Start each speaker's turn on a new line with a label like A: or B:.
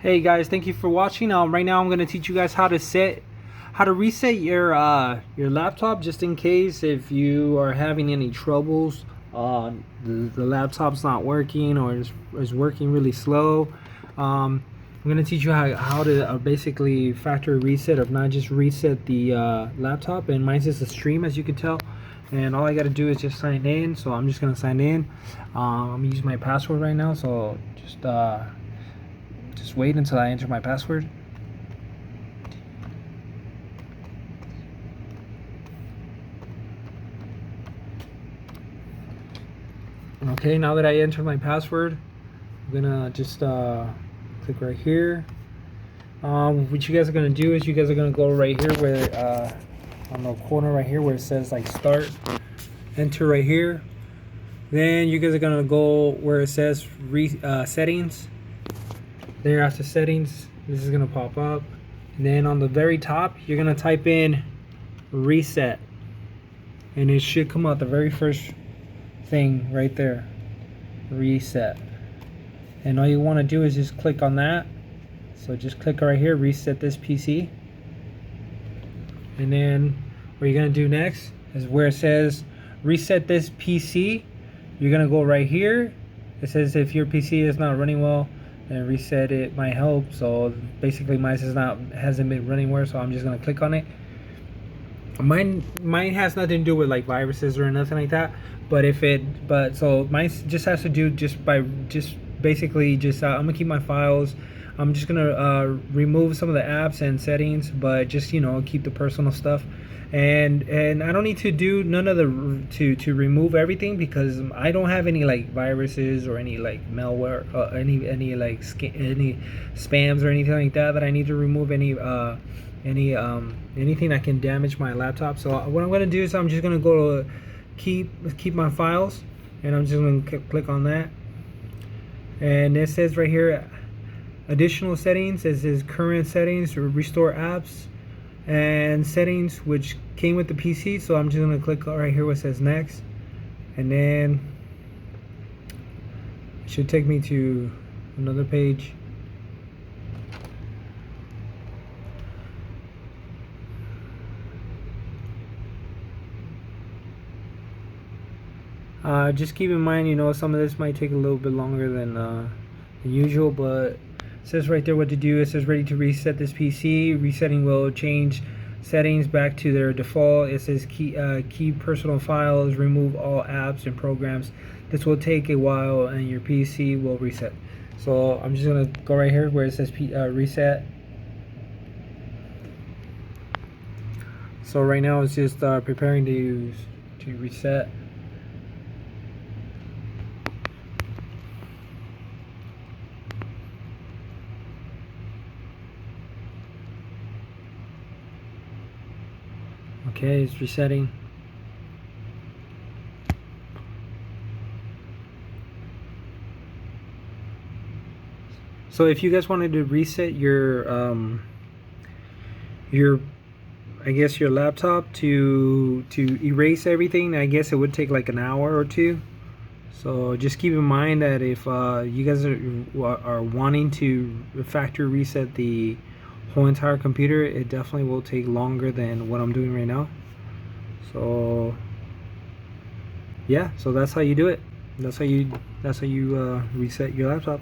A: Hey guys, thank you for watching. Right now I'm going to teach you guys how to reset your laptop, just in case if you are having any troubles. The laptop's not working or is working really slow. I'm going to teach you how to basically factory reset, or not just reset the laptop. And mine's just a stream, as you can tell. And all I got to do is just sign in. So I'm just going to sign in. I'm using my password right now, so just wait until I enter my password. Okay, now that I entered my password, I'm gonna just click right here. What you guys are gonna do is you guys are gonna go right here where on the corner right here where it says like start, enter right here. Then you guys are gonna go where it says settings. There, after settings, this is gonna pop up, and then on the very top you're gonna type in reset, and it should come out the very first thing right there, reset. And all you want to do is just click on that. So just click right here, reset this PC. And then what you're gonna do next is where it says reset this PC, you're gonna go right here. It says if your PC is not running well, then reset it might help. So basically mine hasn't been running well, so I'm just gonna click on it. Mine has nothing to do with like viruses or nothing like that, so mine just has to do basically I'm gonna keep my files. I'm just gonna remove some of the apps and settings, but just keep the personal stuff. And I don't need to do none of the to remove everything, because I don't have any like viruses or any like malware, any like any spams or anything like that I need to remove, anything that can damage my laptop. So what I'm gonna do is I'm just gonna go to keep my files, and I'm just gonna click on that. And it says right here additional settings. It says current settings, or restore apps and settings which came with the PC. So I'm just gonna click right here where it says next, and then it should take me to another page. Just keep in mind, some of this might take a little bit longer than usual, but it says right there what to do. It says ready to reset this PC. Resetting will change settings back to their default. It says keep personal files, remove all apps and programs. This will take a while and your PC will reset. So I'm just gonna go right here where it says reset. So right now it's just preparing to reset. Okay, it's resetting. So if you guys wanted to reset your I guess your laptop to erase everything, I guess it would take like an hour or two. So just keep in mind that if you guys are wanting to factory reset the whole entire computer, it definitely will take longer than what I'm doing right now. So yeah, so that's how you do it. That's how you reset your laptop.